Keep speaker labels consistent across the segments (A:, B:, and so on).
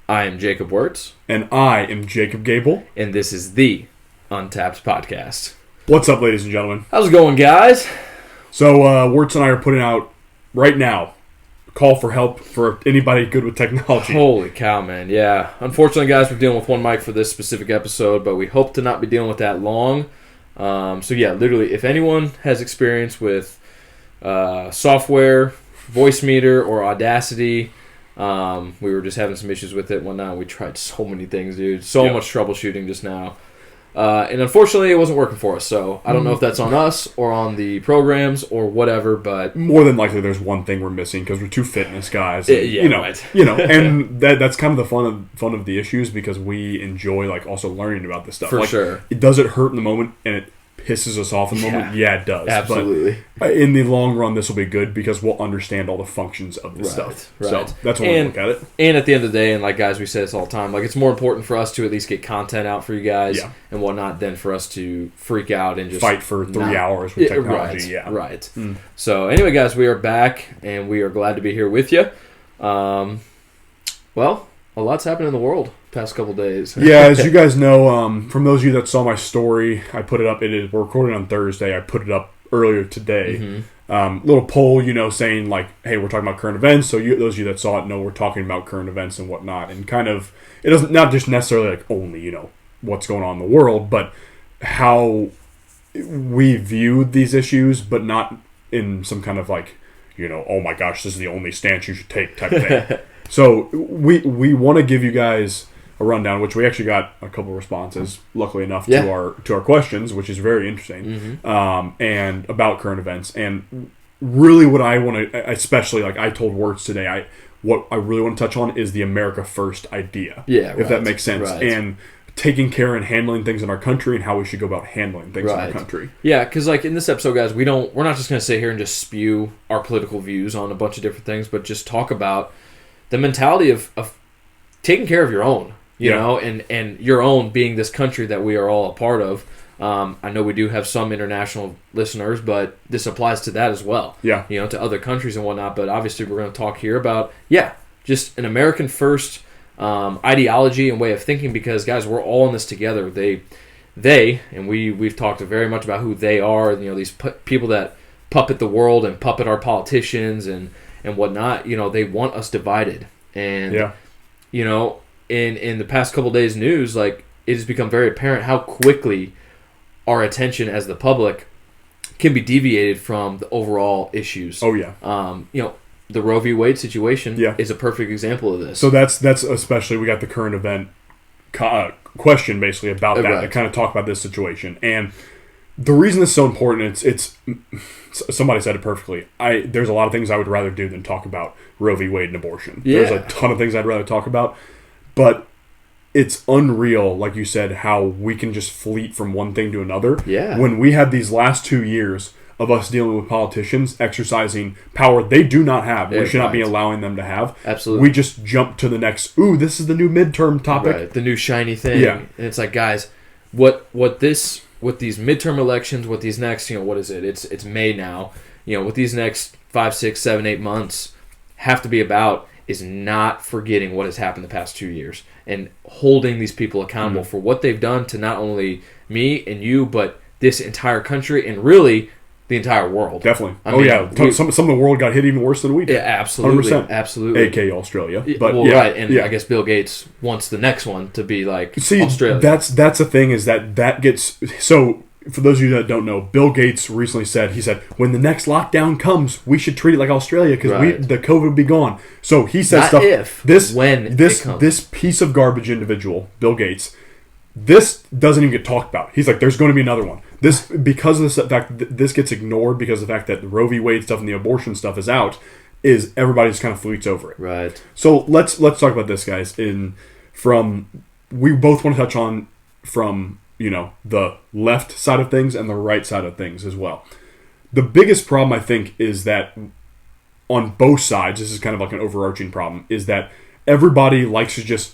A: I am Jacob Wurtz.
B: And I am Jacob Gabel.
A: And this is the Untapped Podcast.
B: What's up, ladies and gentlemen?
A: How's it going, guys?
B: So, Wurtz and I are putting out, right now, a call for help for anybody good with technology.
A: Holy cow, man. Yeah. Unfortunately, guys, we're dealing with one mic for this specific episode, but we hope to not be dealing with that long. Literally, if anyone has experience with software, Voicemeeter, or Audacity... we were just having some issues with it and whatnot. We tried so many things, dude. So much troubleshooting just now. And unfortunately, it wasn't working for us. So I don't know if that's on us or on the programs or whatever, but...
B: More than likely, there's one thing we're missing because we're two fitness guys. And,
A: right.
B: And that's kind of the fun of the issues because we enjoy, also learning about this stuff.
A: For sure.
B: Does it hurt in the moment and it pisses us off in the moment? Yeah, it does.
A: Absolutely.
B: But in the long run, this will be good because we'll understand all the functions of this stuff.
A: Right.
B: So that's one way to look at it.
A: And at the end of the day, and guys, we say this all the time, it's more important for us to at least get content out for you guys and whatnot than for us to freak out and just
B: fight for 3 hours with technology.
A: Right. So anyway, guys, we are back and we are glad to be here with you. A lot's happened in the world past couple days.
B: Yeah, as you guys know, from those of you that saw my story, I put it up. We're recording on Thursday. I put it up earlier today. Little poll, saying hey, we're talking about current events. So those of you that saw it know we're talking about current events and whatnot. And kind of, it doesn't not just necessarily only what's going on in the world, but how we view these issues, but not in some kind of oh my gosh, this is the only stance you should take type of thing. So we want to give you guys a rundown, which we actually got a couple of responses, luckily enough, to our questions, which is very interesting, and about current events. And really what I want to, especially I told Wurtz today, what I really want to touch on is the America First idea, if that makes sense, and taking care and handling things in our country and how we should go about handling things in our country.
A: Yeah, because in this episode, guys, we're not just going to sit here and just spew our political views on a bunch of different things, but just talk about the mentality of taking care of your own, you know, and your own being this country that we are all a part of. I know we do have some international listeners, but this applies to that as well. Yeah. To other countries and whatnot. But obviously we're going to talk here about, just an American first ideology and way of thinking because, guys, we're all in this together. They and we've talked very much about who they are, these people that puppet the world and puppet our politicians and whatnot, they want us divided. And, in the past couple days' news, it has become very apparent how quickly our attention as the public can be deviated from the overall issues. Oh, yeah. The Roe v. Wade situation is a perfect example of this.
B: So that's especially, we got the current event question basically about that to kind of talk about this situation. And the reason this is so important, it's somebody said it perfectly. There's a lot of things I would rather do than talk about Roe v. Wade and abortion. Yeah. There's a ton of things I'd rather talk about, but it's unreal, like you said, how we can just fleet from one thing to another. Yeah. When we had these last 2 years of us dealing with politicians exercising power they do not have, we should not be allowing them to have. Absolutely. We just jump to the next, this is the new midterm topic.
A: Right. The new shiny thing. Yeah. And it's guys, what these midterm elections, what these next, what is it? It's May now. What these next 5, 6, 7, 8 months have to be about is not forgetting what has happened the past 2 years and holding these people accountable for what they've done to not only me and you, but this entire country and really the entire world.
B: Definitely. Some of the world got hit even worse than we did.
A: Yeah, absolutely.
B: 100%.
A: Absolutely.
B: A.k.a. Australia. But
A: right. And I guess Bill Gates wants the next one to be Australia.
B: That's the thing is that gets... So, for those of you that don't know, Bill Gates recently said, when the next lockdown comes, we should treat it like Australia because the COVID will be gone. So he says this piece of garbage individual, Bill Gates, this doesn't even get talked about. He's there's going to be another one. This, because of the fact that this gets ignored because of the fact that the Roe v. Wade stuff and the abortion stuff is out, is everybody just kind of fleets over it. Right. So let's talk about this, guys. We both want to touch on from the left side of things and the right side of things as well. The biggest problem, I think, is that on both sides, this is kind of an overarching problem, is that everybody likes to just,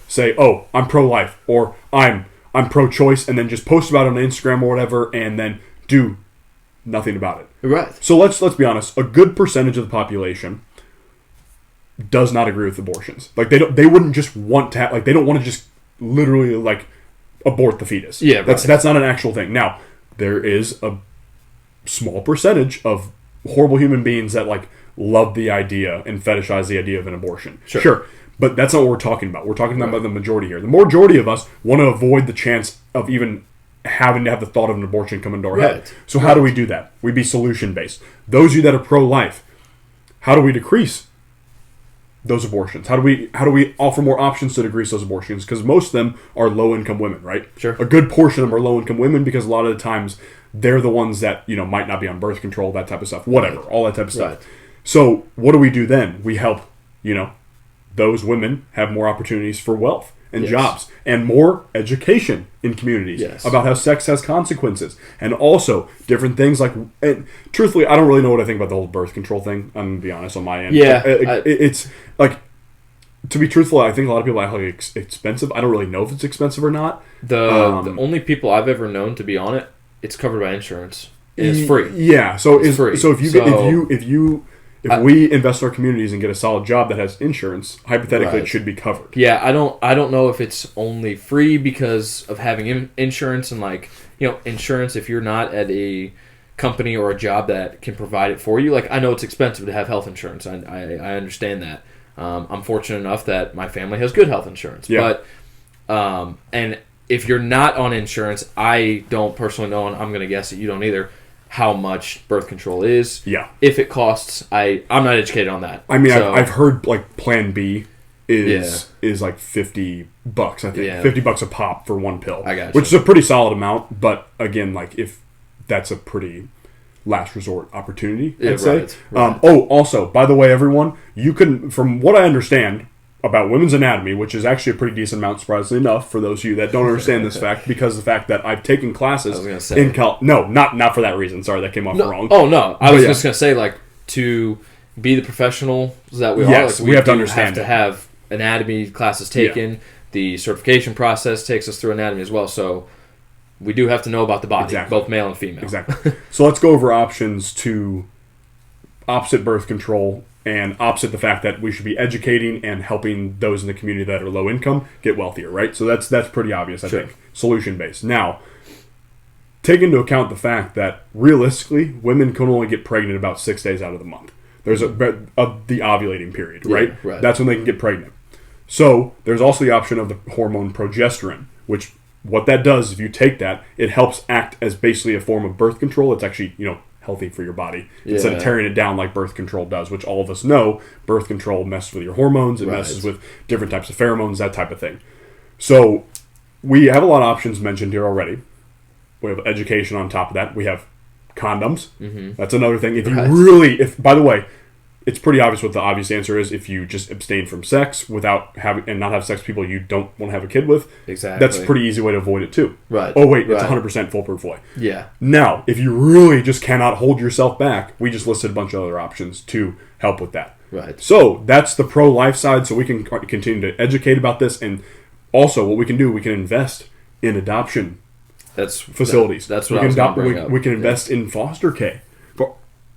B: say, oh, I'm pro-life, or I'm pro-choice, and then just post about it on Instagram or whatever, and then do nothing about it. Right. So let's be honest. A good percentage of the population does not agree with abortions. Like they wouldn't just want to have, like they don't want to just literally like abort the fetus.
A: Yeah, right.
B: That's not an actual thing. Now, there is a small percentage of horrible human beings that like love the idea and fetishize the idea of an abortion. Sure. But that's not what we're talking about. We're talking about the majority here. The majority of us want to avoid the chance of even having to have the thought of an abortion come into our head. So how do we do that? We be solution-based. Those of you that are pro-life, how do we decrease those abortions? How do we offer more options to decrease those abortions? Because most of them are low-income women, right?
A: Sure.
B: A good portion of them are low-income women because a lot of the times they're the ones that, you know, might not be on birth control, that type of stuff, whatever, all that type of stuff. So what do we do then? We help, you know, those women have more opportunities for wealth and jobs and more education in communities about how sex has consequences and also different things like, and truthfully, I don't really know what I think about the whole birth control thing. I'm going to be honest on my end. It's like, to be truthful, I think a lot of people act like it's expensive. I don't really know if it's expensive or not. The
A: only people I've ever known to be on it, it's covered by insurance. And it's free.
B: Yeah. So
A: it's free.
B: So if we invest in our communities and get a solid job that has insurance, hypothetically it should be covered.
A: Yeah, I don't know if it's only free because of having insurance and like, you know, insurance if you're not at a company or a job that can provide it for you. Like, I know it's expensive to have health insurance. I understand that. I'm fortunate enough that my family has good health insurance. Yeah. But and if you're not on insurance, I don't personally know, and I'm going to guess that you don't either, how much birth control is. Yeah. If it costs, I'm not educated on that.
B: I mean, so, I've heard like Plan B is like $50, I think. Yeah. $50 a pop for one pill.
A: I got you.
B: Which is a pretty solid amount, but again, like if that's a pretty last resort opportunity, I'd say. Right. Also, by the way, everyone, you can, from what I understand about women's anatomy, which is actually a pretty decent amount, surprisingly enough, for those of you that don't understand this fact, because of the fact that I've taken classes in No, not for that reason. Sorry, that came off wrong.
A: Oh, no. I was just going to say, like, to be the professionals that we are, like,
B: we have to understand
A: to have anatomy classes taken. Yeah. The certification process takes us through anatomy as well, so we do have to know about the body, both male and female.
B: Exactly. So let's go over options to opposite birth control and opposite the fact that we should be educating and helping those in the community that are low income get wealthier, right? So that's pretty obvious, I think. Solution-based. Now, take into account the fact that realistically, women can only get pregnant about 6 days out of the month. There's the ovulating period, right?
A: Yeah, right?
B: That's when they can get pregnant. So there's also the option of the hormone progesterone, which what that does, if you take that, it helps act as basically a form of birth control. It's actually, you know, healthy for your body instead of tearing it down like birth control does, which all of us know birth control messes with your hormones, it messes with different types of pheromones, that type of thing. So we have a lot of options mentioned here already. We have education on top of that. We have condoms. Mm-hmm. That's another thing. If by the way, it's pretty obvious what the obvious answer is. If you just abstain from sex without having and not have sex with people you don't want to have a kid with, that's a pretty easy way to avoid it too.
A: Right.
B: Oh wait, it's 100% foolproof way.
A: Yeah.
B: Now, if you really just cannot hold yourself back, we just listed a bunch of other options to help with that.
A: Right.
B: So that's the pro-life side. So we can continue to educate about this, and also what we can do, we can invest in adoption. Facilities.
A: That's what I was going to bring up.
B: We can invest in foster care.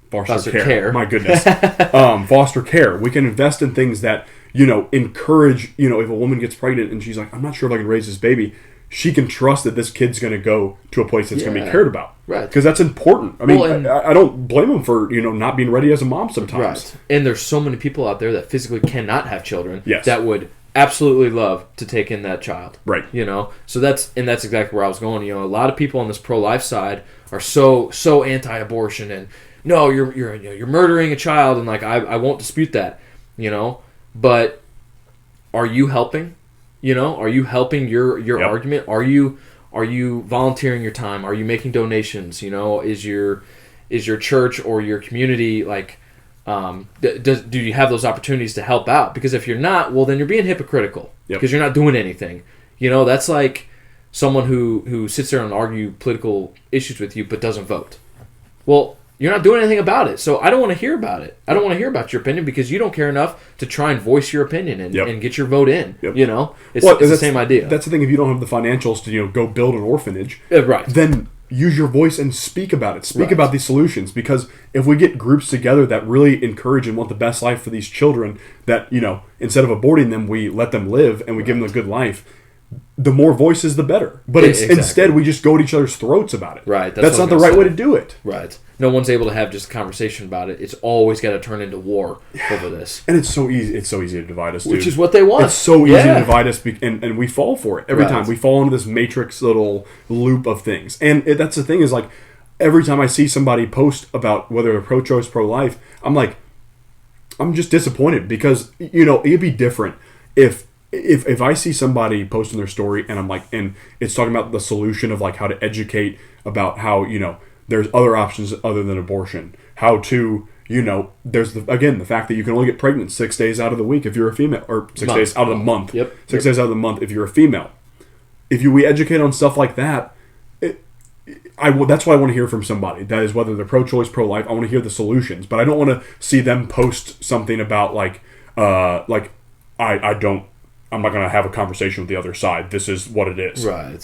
B: Foster care. My goodness. Foster care. We can invest in things that, you know, encourage, you know, if a woman gets pregnant and she's like, I'm not sure if I can raise this baby, she can trust that this kid's going to go to a place that's going to be cared about.
A: Right.
B: Because that's important. I mean, I don't blame them for, you know, not being ready as a mom sometimes.
A: Right. And there's so many people out there that physically cannot have children that would absolutely love to take in that child.
B: Right.
A: You know? So that's exactly where I was going. You know, a lot of people on this pro-life side are so anti-abortion and no, you're murdering a child, and like I won't dispute that, you know. But are you helping? You know, are you helping your argument? Are you volunteering your time? Are you making donations? You know, is your church or your community like do you have those opportunities to help out? Because if you're not, well, then you're being hypocritical because you're not doing anything. You know, that's like someone who sits there and argue political issues with you but doesn't vote. Well, you're not doing anything about it, so I don't want to hear about it. I don't want to hear about your opinion because you don't care enough to try and voice your opinion and get your vote in. Yep. You know, it's the same idea.
B: That's the thing. If you don't have the financials to go build an orphanage,
A: right?
B: Then use your voice and speak about it. Speak about these solutions, because if we get groups together that really encourage and want the best life for these children, that, you know, instead of aborting them, we let them live and we give them a good life, the more voices, the better. But instead, we just go at each other's throats about it.
A: Right.
B: That's not the right way to do it.
A: Right. No one's able to have just a conversation about it. It's always got to turn into war over this.
B: And it's so easy. It's so easy to divide us, dude.
A: Which is what they want.
B: It's so easy to divide us, and we fall for it every time. We fall into this matrix little loop of things. And that's the thing, is like, every time I see somebody post about whether they're pro-choice, pro-life, I'm just disappointed, because, you know, it'd be different if I see somebody posting their story and I'm like, and it's talking about the solution of like how to educate about how, you know, there's other options other than abortion, how to, you know, there's the fact that you can only get pregnant 6 days out of the week if you're a female, or 6 days out of the month. 6 days out of the month if you're a female. If we educate on stuff like that, that's what I want to hear from somebody. That is, whether they're pro-choice, pro-life. I want to hear the solutions, but I don't want to see them post something about I'm not going to have a conversation with the other side. This is what it is.
A: Right.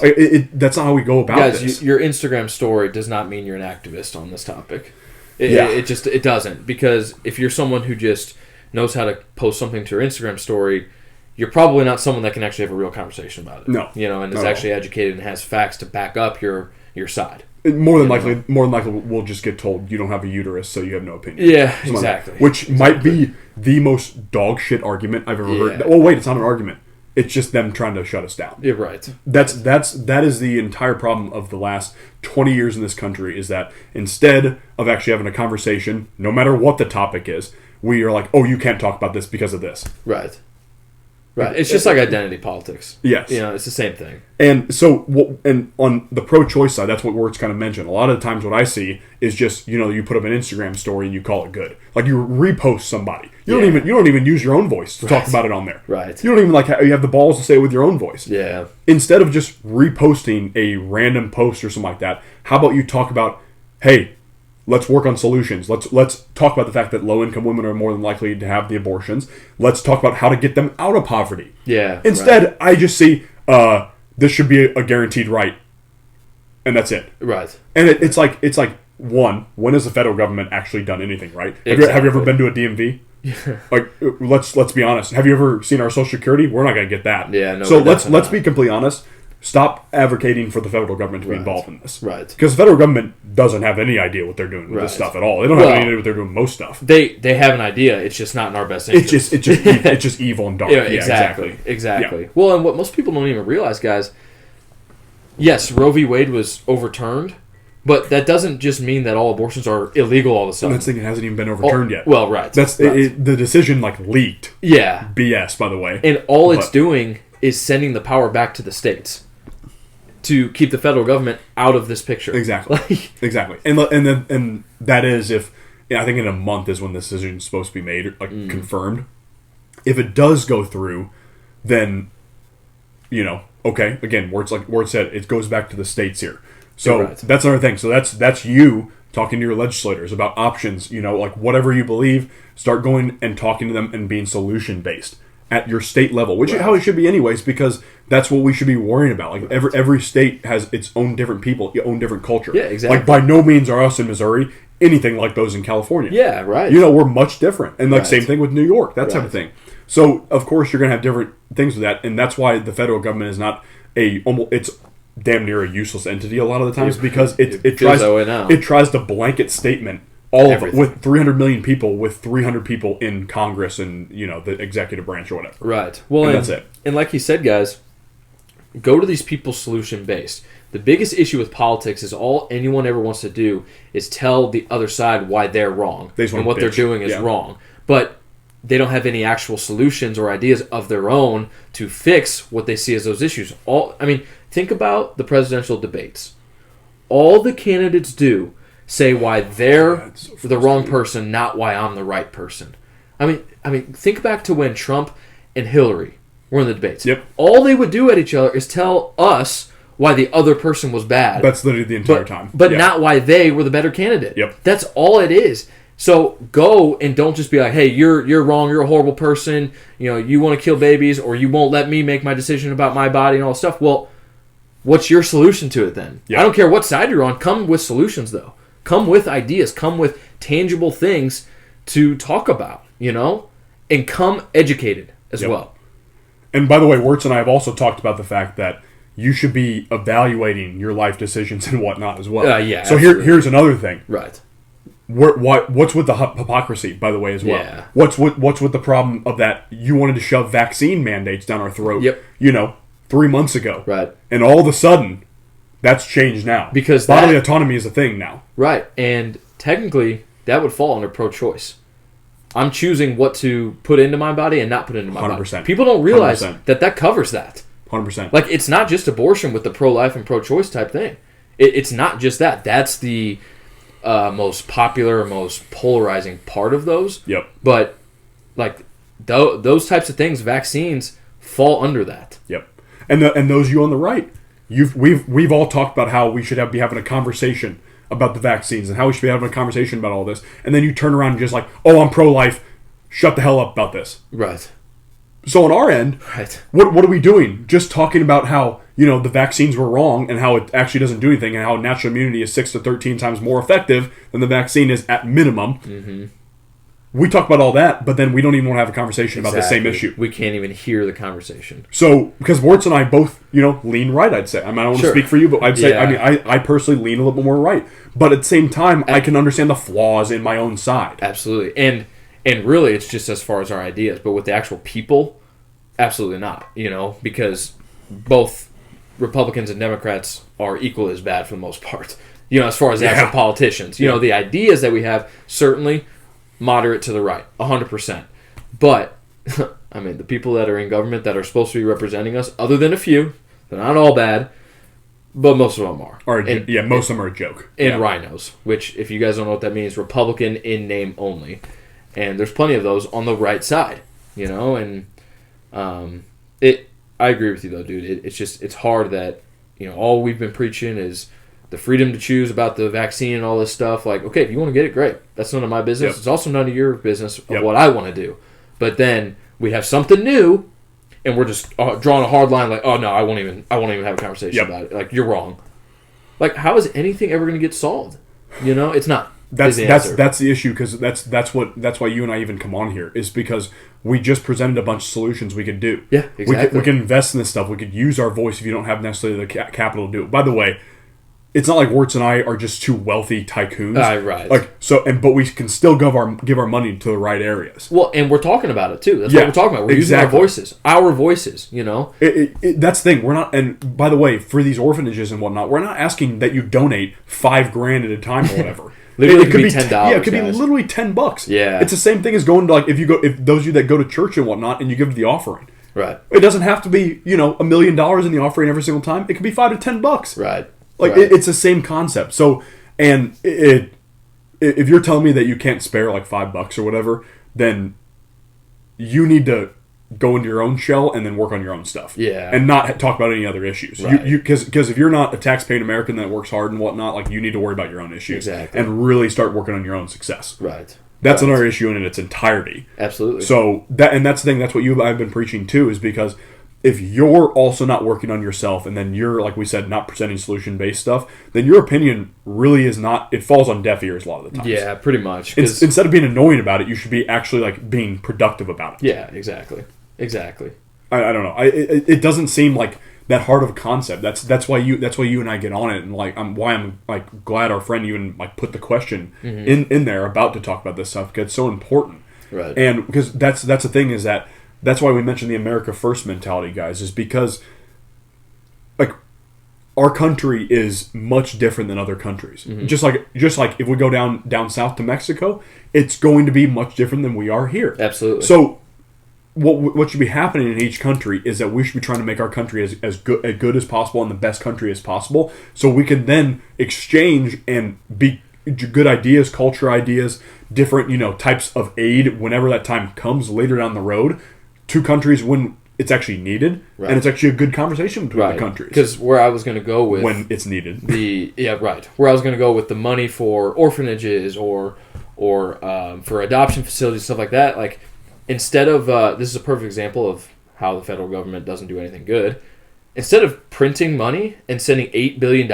B: That's not how we go about this.
A: Guys, your Instagram story does not mean you're an activist on this topic. It doesn't. Because if you're someone who just knows how to post something to your Instagram story, you're probably not someone that can actually have a real conversation about it.
B: No.
A: You know, and is actually educated and has facts to back up your side.
B: More than likely, we'll just get told you don't have a uterus, so you have no opinion.
A: Yeah, exactly.
B: Which might be the most dog shit argument I've ever heard. Well, wait, it's not an argument. It's just them trying to shut us down.
A: Yeah, right.
B: That is the entire problem of the last 20 years in this country, is that instead of actually having a conversation, no matter what the topic is, we are like, oh, you can't talk about this because of this.
A: Right. Right. It's just like identity politics.
B: Yes.
A: You know, it's the same thing.
B: And so, and on the pro-choice side, that's what Wurtz kind of mentioned. A lot of the times what I see is just, you know, you put up an Instagram story and you call it good. Like, you repost somebody. You don't even use your own voice to talk about it on there.
A: Right.
B: You don't even, you have the balls to say it with your own voice.
A: Yeah.
B: Instead of just reposting a random post or something like that, how about you talk about, hey, let's work on solutions. Let's talk about the fact that low-income women are more than likely to have the abortions. Let's talk about how to get them out of poverty.
A: Yeah.
B: Instead, I just see this should be a guaranteed right, and that's it.
A: Right.
B: And it's like when has the federal government actually done anything right?
A: Exactly.
B: Have you ever been to a DMV? Like, let's be honest. Have you ever seen our Social Security? We're not going to get that.
A: Yeah. No.
B: So let's be completely honest. Stop advocating for the federal government to be involved in this.
A: Right.
B: Because the federal government doesn't have any idea what they're doing with this stuff at all. They don't have any idea what they're doing with most stuff.
A: They have an idea. It's just not in our best interest.
B: It's just evil and dark.
A: Yeah, exactly. Yeah. Well, and what most people don't even realize, guys, yes, Roe v. Wade was overturned, but that doesn't just mean that all abortions are illegal all of a sudden.
B: That's the thing, it hasn't even been overturned yet.
A: Well, right.
B: That's the decision leaked.
A: Yeah.
B: BS, by the way.
A: And all it's doing is sending the power back to the states to keep the federal government out of this picture.
B: Exactly. Exactly. And that is if, I think in a month is when the decision is supposed to be made, confirmed. If it does go through, then, okay, again, where it's said, it goes back to the states here. So that's another thing. So that's you talking to your legislators about options, whatever you believe, start going and talking to them and being solution-based at your state level, which is how it should be anyways, because that's what we should be worrying about. Like, every state has its own different people, its own different culture.
A: Yeah, exactly.
B: Like, by no means are us in Missouri anything like those in California.
A: Yeah, right.
B: We're much different. And same thing with New York, that type of thing. So, of course, you're going to have different things with that, and that's why the federal government is not it's damn near a useless entity a lot of the times, because it tries to blanket statement all of it with 300 million people, with 300 people in Congress and the executive branch or whatever.
A: Right. Well,
B: and that's it.
A: And like you said, guys, go to these people solution based. The biggest issue with politics is all anyone ever wants to do is tell the other side why they're wrong and what they're doing is wrong. But they don't have any actual solutions or ideas of their own to fix what they see as those issues. Think about the presidential debates. All the candidates do say why they're the wrong person, not why I'm the right person. Think back to when Trump and Hillary were in the debates.
B: Yep.
A: All they would do at each other is tell us why the other person was bad.
B: That's literally the entire time.
A: But not why they were the better candidate.
B: Yep.
A: That's all it is. So go and don't just be like, hey, you're wrong, you're a horrible person, you want to kill babies, or you won't let me make my decision about my body and all that stuff. Well, what's your solution to it then?
B: Yeah.
A: I don't care what side you're on. Come with solutions, though. Come with ideas. Come with tangible things to talk about, and come educated as well.
B: And by the way, Wurtz and I have also talked about the fact that you should be evaluating your life decisions and whatnot as well.
A: Yeah.
B: So here's another thing.
A: Right.
B: What's with the hypocrisy, by the way, as well?
A: Yeah.
B: What's with the problem of that you wanted to shove vaccine mandates down our throat, 3 months ago.
A: Right.
B: And all of a sudden, that's changed now.
A: Because
B: bodily autonomy is a thing now.
A: Right. And technically, that would fall under pro-choice. I'm choosing what to put into my body and not put into my
B: 100%.
A: body. People don't realize
B: 100%.
A: that covers that.
B: 100%.
A: Like, it's not just abortion with the pro-life and pro-choice type thing. It's not just that. That's the most popular, most polarizing part of those.
B: Yep.
A: But, like, those types of things, vaccines, fall under that.
B: Yep. And those of you on the right, we've all talked about how we should be having a conversation about the vaccines and how we should be having a conversation about all this. And then you turn around and just like, oh, I'm pro-life. Shut the hell up about this.
A: Right.
B: So on our end,
A: right.
B: What are we doing? Just talking about how, the vaccines were wrong and how it actually doesn't do anything and how natural immunity is 6 to 13 times more effective than the vaccine is at minimum.
A: Mm-hmm.
B: We talk about all that, but then we don't even want to have a conversation about the same issue.
A: We can't even hear the conversation.
B: So, because Wurtz and I both, lean right, I'd say. I mean, I don't want to speak for you, but I'd say, I personally lean a little bit more right. But at the same time, I can understand the flaws in my own side.
A: Absolutely. And really, it's just as far as our ideas. But with the actual people, absolutely not. Because both Republicans and Democrats are equally as bad for the most part. As far as the actual politicians. The ideas that we have, certainly moderate to the right, 100%. But, I mean, the people that are in government that are supposed to be representing us, other than a few, they're not all bad, but most of them are.
B: Most of them are a joke.
A: And rhinos, which, if you guys don't know what that means, Republican in name only. And there's plenty of those on the right side, and I agree with you, though, dude. It's hard that, all we've been preaching is the freedom to choose about the vaccine and all this stuff. Like, okay, if you want to get it, great. That's none of my business.
B: Yep.
A: It's also none of your business of what I want to do. But then we have something new, and we're just drawing a hard line. Like, oh no, I won't even have a conversation about it. Like, you're wrong. Like, how is anything ever going to get solved? It's not.
B: That's the issue, because that's why you and I even come on here, is because we just presented a bunch of solutions we could do.
A: Yeah, exactly.
B: We can invest in this stuff. We could use our voice if you don't have necessarily the capital to do it. By the way, it's not like Wurtz and I are just two wealthy tycoons.
A: Right.
B: But we can still give our money to the right areas.
A: Well, and we're talking about it too. That's what we're talking about. We're using our voices.
B: That's the thing. We're not. And by the way, for these orphanages and whatnot, we're not asking that you donate $5,000 at a time or whatever.
A: Literally, it could be $10.
B: Yeah, it could be literally $10.
A: Yeah,
B: it's the same thing as going to if those of you that go to church and whatnot, and you give the offering.
A: Right.
B: It doesn't have to be $1 million in the offering every single time. It could be $5 to $10.
A: Right.
B: It's the same concept. So, and if you're telling me that you can't spare like $5 or whatever, then you need to go into your own shell and then work on your own stuff.
A: Yeah.
B: And not talk about any other issues.
A: Right.
B: Because if you're not a tax-paying American that works hard and whatnot, like, you need to worry about your own issues.
A: Exactly.
B: And really start working on your own success.
A: Right.
B: That's another issue in its entirety.
A: Absolutely.
B: So that's the thing. That's what I've been preaching too, is because if you're also not working on yourself, and then you're, like we said, not presenting solution-based stuff, then your opinion really is not. It falls on deaf ears a lot of the times.
A: Yeah, pretty much.
B: Instead of being annoying about it, you should be actually like being productive about it.
A: Yeah, exactly.
B: I don't know. It doesn't seem like that hard of a concept. That's why you and I get on it, and like I'm like glad our friend even like put the question in there about to talk about this stuff, because it's so important.
A: Right.
B: And because that's the thing, is that's why we mentioned the America First mentality, guys, is because like our country is much different than other countries. Mm-hmm. Just like if we go down south to Mexico, it's going to be much different than we are here.
A: Absolutely.
B: So what should be happening in each country is that we should be trying to make our country as good as possible and the best country as possible, so we can then exchange and be good ideas, culture ideas, different types of aid whenever that time comes later down the road to countries when it's actually needed, right. And it's actually a good conversation between the countries.
A: Because where I was going to go with
B: when it's needed,
A: where I was going to go with the money for orphanages or for adoption facilities, stuff like that, like. Instead of, this is a perfect example of how the federal government doesn't do anything good. instead of printing money and sending $8 billion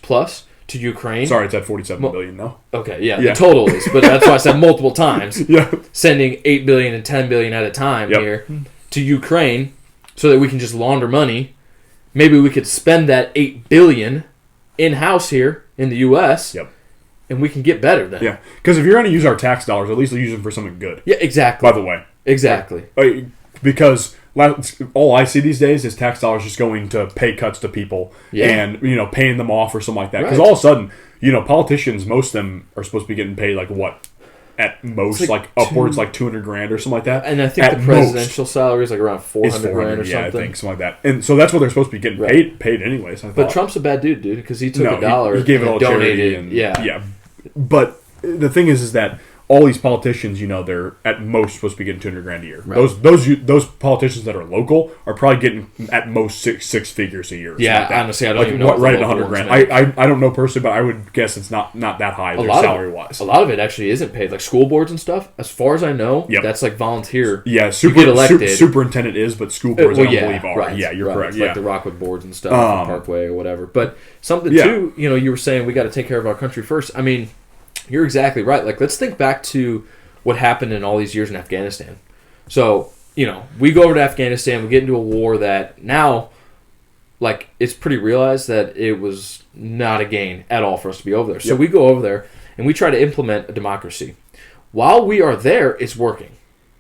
A: plus to Ukraine.
B: Sorry, it's at $47 billion now.
A: Okay, yeah, the total is, but that's why I said multiple times.
B: Yeah.
A: Sending $8 billion and $10 billion at a time here to Ukraine so that we can just launder money. Maybe we could spend that $8 billion in-house here in the U.S. And we can get better then.
B: Yeah, because if you're going to use our tax dollars, at least use them for something good.
A: Yeah, exactly.
B: By the way.
A: Exactly.
B: Because all I see these days is tax dollars just going to pay cuts to people and, paying them off or something like that. Because all of a sudden, politicians, most of them are supposed to be getting paid like what? At most, like upwards like $200,000 or something like that.
A: And I think the presidential salary is like around $400,000 or something.
B: Yeah, I think something like that. And so that's what they're supposed to be getting paid anyways.
A: But Trump's a bad dude, because he took a dollar,
B: he gave it all
A: donated,
B: charity, yeah. But the thing is that all these politicians, they're at most supposed to be getting $200,000 a year. Right. Those politicians that are local are probably getting at most six figures a year.
A: Yeah,
B: like
A: honestly, I don't even know.
B: Right at $100,000. I don't know personally, but I would guess it's not that high salary wise.
A: A lot of it actually isn't paid. Like school boards and stuff, as far as I know, that's like volunteer.
B: Yeah, superintendent is, but school boards I don't believe are. Right, yeah, you're correct.
A: It's like the Rockwood boards and stuff, Parkway or whatever. But something too, you were saying we got to take care of our country first. I mean, you're exactly right. Like, let's think back to what happened in all these years in Afghanistan. So, we go over to Afghanistan, we get into a war that now, like, it's pretty realized that it was not a gain at all for us to be over there. So we go over there and we try to implement a democracy. While we are there, it's working.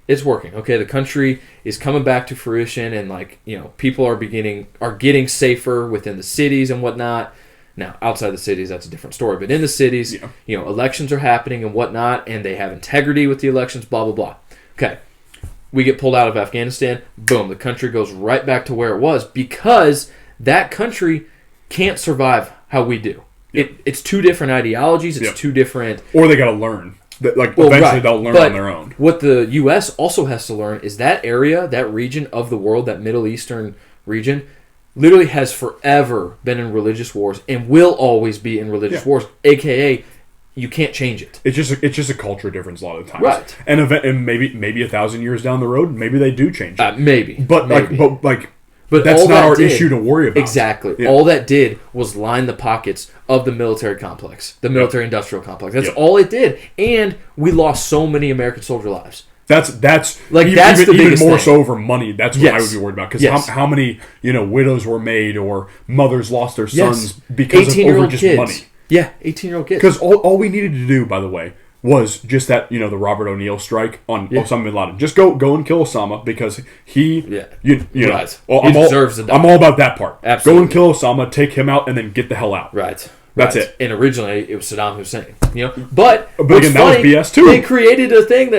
A: It's working. Okay, the country is coming back to fruition, and people are getting safer within the cities and whatnot. Now, outside the cities, that's a different story. But in the cities, elections are happening and whatnot, and they have integrity with the elections, blah, blah, blah. Okay, we get pulled out of Afghanistan. Boom, the country goes right back to where it was because that country can't survive how we do. It's two different ideologies. It's two different...
B: Or they got to learn. Eventually they'll learn on their own.
A: What the U.S. also has to learn is that area, that region of the world, that Middle Eastern region... literally has forever been in religious wars and will always be in religious wars, a.k.a. you can't change it.
B: It's just a culture difference a lot of the times.
A: Right.
B: And maybe 1,000 years down the road, maybe they do change it.
A: Maybe.
B: But that's not our issue to worry about.
A: Exactly. Yeah. All that did was line the pockets of the military complex, the military-industrial complex. That's all it did. And we lost so many American soldier lives.
B: That's even more so over money. That's what I would be worried about, because how many widows were made or mothers lost their sons because of over just money.
A: Yeah, 18-year-old kids.
B: Because all we needed to do, by the way, was just that the Robert O'Neill strike on Osama bin Laden. Just go and kill Osama, because he
A: right.
B: He deserves to die. I'm all about that part.
A: Absolutely.
B: Go and kill Osama, take him out, and then get the hell out.
A: Right.
B: That's it.
A: And originally it was Saddam Hussein, But
B: again, that was BS too.
A: They created a thing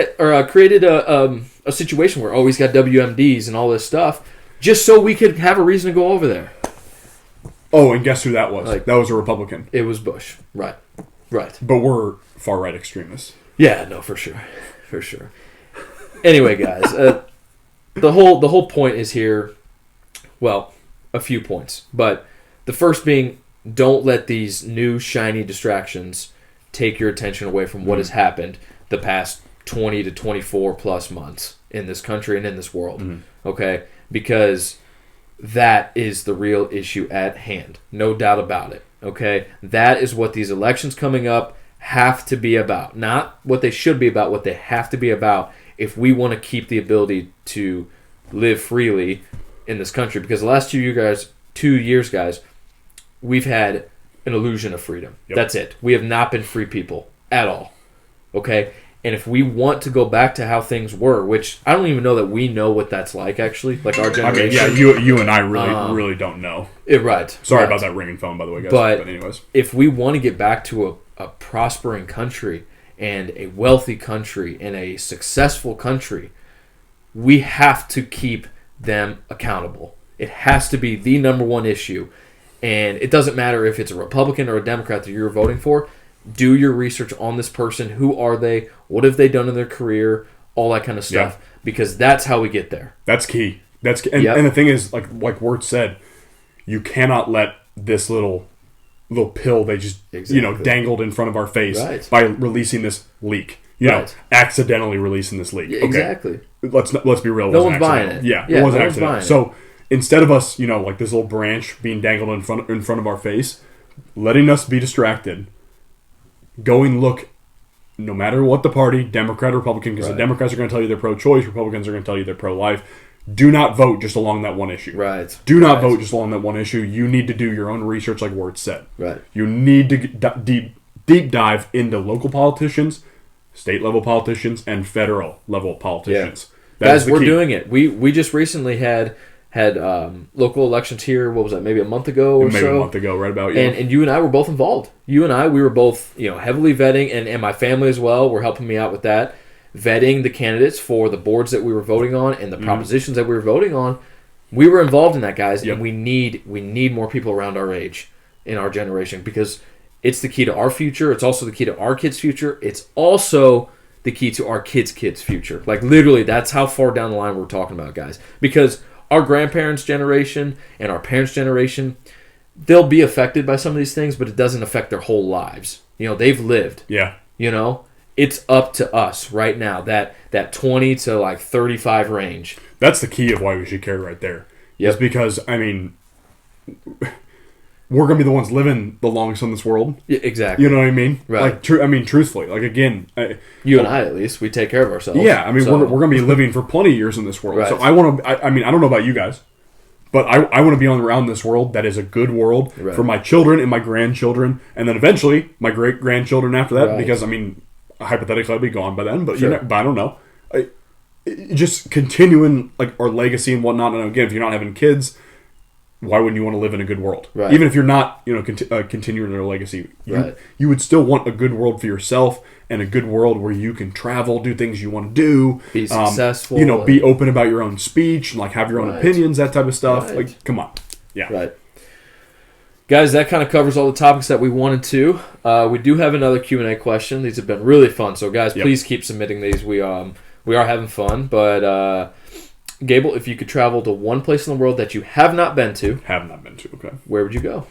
A: created a situation where he's got WMDs and all this stuff, just so we could have a reason to go over there.
B: Oh, and guess who that was? That was a Republican.
A: It was Bush. Right.
B: But we're far right extremists.
A: Yeah, no, for sure. Anyway, guys, the whole point is here. Well, a few points, but the first being, don't let these new shiny distractions take your attention away from what has happened the past 20 to 24 plus months in this country and in this world. Okay? Because that is the real issue at hand. No doubt about it. Okay? That is what these elections coming up have to be about. Not what they should be about, what they have to be about if we want to keep the ability to live freely in this country. Because the last 2 years, guys, we've had an illusion of freedom. That's it. We have not been free people at all. Okay? And if we want to go back to how things were, which I don't even know that we know what that's like, actually, like our generation.
B: I mean, you and I really don't know.
A: Right.
B: Sorry about that ringing phone, by the way, guys.
A: But
B: anyways,
A: if we want to get back to a prospering country and a wealthy country and a successful country, we have to keep them accountable. It has to be the number one issue. And it doesn't matter if it's a Republican or a Democrat that you're voting for. Do your research on this person. Who are they? What have they done in their career? All that kind of stuff. Because that's how we get there.
B: That's key. And the thing is, like Wurtz said, you cannot let this little pill they just dangled in front of our face by releasing this leak. Accidentally releasing this leak.
A: Yeah, exactly.
B: Let's be real.
A: No one's buying it.
B: Yeah, it wasn't accidental. So instead of us, like this little branch being dangled in front of our face, letting us be distracted, going look, no matter what the party, Democrat or Republican, because the Democrats are going to tell you they're pro-choice, Republicans are going to tell you they're pro-life. Do not vote just along that one issue.
A: Right.
B: Do not vote just along that one issue. You need to do your own research, like Wurtz said.
A: Right.
B: You need to deep dive into local politicians, state level politicians, and federal level politicians.
A: Yeah. Guys, we're doing it. We just recently had local elections here. What was that? Maybe a month ago or so.
B: Maybe a month ago, right about. Yeah.
A: And you and I were both involved. We were both heavily vetting, and my family as well were helping me out with that, vetting the candidates for the boards that we were voting on and the propositions that we were voting on. We were involved in that, guys, and we need more people around our age in our generation, because it's the key to our future. It's also the key to our kids' future. It's also the key to our kids' future. Like, literally, that's how far down the line we're talking about, guys. Because our grandparents' generation and our parents' generation, they'll be affected by some of these things, but it doesn't affect their whole lives. They've lived.
B: Yeah.
A: It's up to us right now, that 20 to 35 range.
B: That's the key of why we should care right there.
A: Yep.
B: It's because, we're going to be the ones living the longest in this world.
A: Yeah, exactly.
B: You know what I mean?
A: Right.
B: Truthfully. Again.
A: You and I, at least, we take care of ourselves.
B: Yeah, we're going to be living for plenty of years in this world.
A: Right.
B: So I want to, I don't know about you guys, but I want to be around this world that is a good world for my children and my grandchildren, and then eventually my great-grandchildren after that, because, hypothetically I'll be gone by then, but but I don't know. Just continuing our legacy and whatnot. And again, if you're not having kids, why wouldn't you want to live in a good world? Right. Even if you're not, continuing their legacy, you would still want a good world for yourself, and a good world where you can travel, do things you want to do,
A: be successful,
B: be open about your own speech, and have your own opinions, that type of stuff. Come on,
A: right. Guys, that kind of covers all the topics that we wanted to. We do have another Q&A question. These have been really fun. So, guys, please keep submitting these. We are having fun. But, Gabel, if you could travel to one place in the world that you have not been to.
B: Have not been to, okay.
A: Where would you go?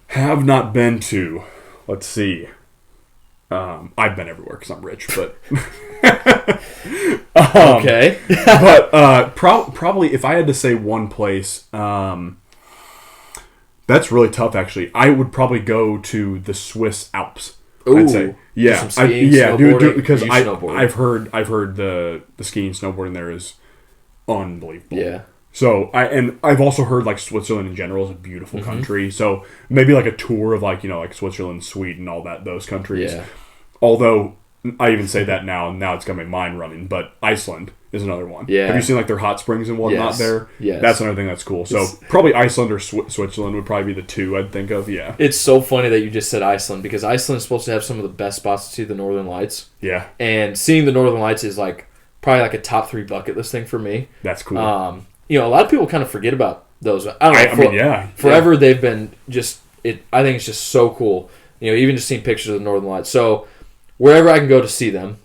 B: Have not been to. Let's see. I've been everywhere because I'm rich, but...
A: okay.
B: But probably if I had to say one place... that's really tough, actually. I would probably go to the Swiss Alps.
A: Ooh,
B: I'd say,
A: dude,
B: because I've heard the skiing, snowboarding there is unbelievable.
A: Yeah.
B: So I've also heard Switzerland in general is a beautiful country. So maybe a tour of Switzerland, Sweden, all those countries. Yeah. Although I even say that now, and now it's got my mind running. But Iceland is another one.
A: Yeah.
B: Have you seen their hot springs and whatnot there?
A: Yes.
B: That's another thing that's cool. So probably Iceland or Switzerland would probably be the two I'd think of. Yeah.
A: It's so funny that you just said Iceland, because Iceland is supposed to have some of the best spots to see the Northern Lights.
B: Yeah. And
A: seeing the Northern Lights is probably a top 3 bucket list thing for me.
B: That's cool.
A: A lot of people kind of forget about those. I don't know. Forever they've been just it. I think it's just so cool. Even just seeing pictures of the Northern Lights. So wherever I can go to see them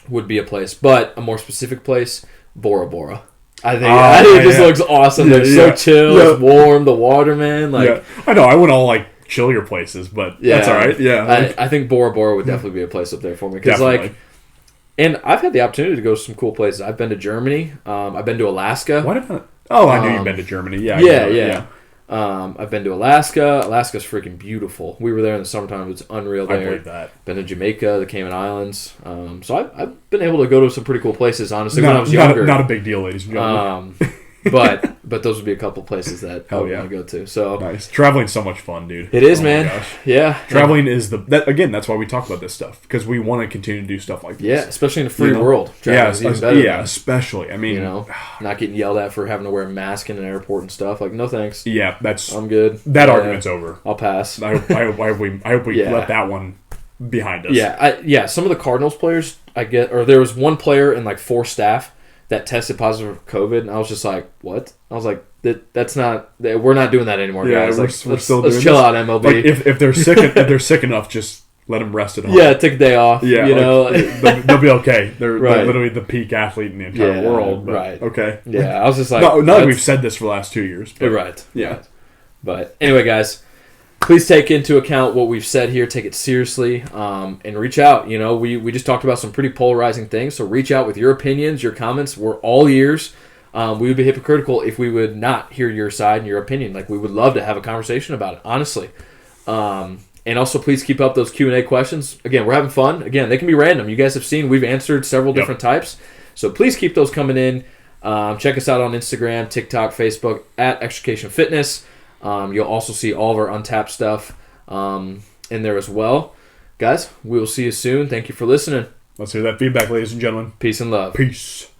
A: would be a place, but a more specific place, Bora Bora. I think it just looks awesome. They're so chill, it's warm, the water, man.
B: I know. I went all chillier places, but that's all right. Yeah,
A: I think Bora Bora would definitely be a place up there for me, because and I've had the opportunity to go to some cool places. I've been to Germany. I've been to Alaska.
B: What about? Oh, I knew you'd been to Germany. Yeah.
A: Yeah. I've been to Alaska. Alaska's freaking beautiful. We were there in the summertime. It's unreal there.
B: I believe that.
A: Been to Jamaica, the Cayman Islands. So I've been able to go to some pretty cool places, honestly, when I was younger.
B: Not a big deal, ladies and gentlemen.
A: But those would be a couple places that I would want to go to. So
B: nice. Traveling's so much fun, dude.
A: It is, man. Gosh. Yeah.
B: Traveling is again, that's why we talk about this stuff, because we want to continue to do stuff like this.
A: Yeah, especially in a free world.
B: Especially.
A: Not getting yelled at for having to wear a mask in an airport and stuff. No thanks.
B: Yeah,
A: I'm good.
B: That argument's over.
A: I'll pass.
B: I hope we let that one behind us.
A: Yeah. Some of the Cardinals players there was one player and 4 staff that tested positive for COVID, and I was just like, what? I was like, that's not. We're not doing that anymore, guys.
B: We're still doing
A: let's chill out, MLB.
B: If they're sick enough, just let them rest at home.
A: Yeah, take a day off. Yeah,
B: they'll be okay. They're literally the peak athlete in the entire world. But, okay.
A: Yeah, I was just like,
B: not we've said this for the last 2 years. But,
A: right.
B: Yeah.
A: Right. But anyway, guys, please take into account what we've said here. Take it seriously, and reach out. We just talked about some pretty polarizing things, so reach out with your opinions, your comments. We're all ears. We would be hypocritical if we would not hear your side and your opinion. Like, we would love to have a conversation about it, honestly. And also, please keep up those Q&A questions. Again, we're having fun. Again, they can be random. You guys have seen we've answered several different types. So please keep those coming in. Check us out on Instagram, TikTok, Facebook, at Extrication Fitness. You'll also see all of our Untapped stuff in there as well. Guys, we will see you soon. Thank you for listening.
B: Let's hear that feedback, ladies and gentlemen.
A: Peace and love.
B: Peace.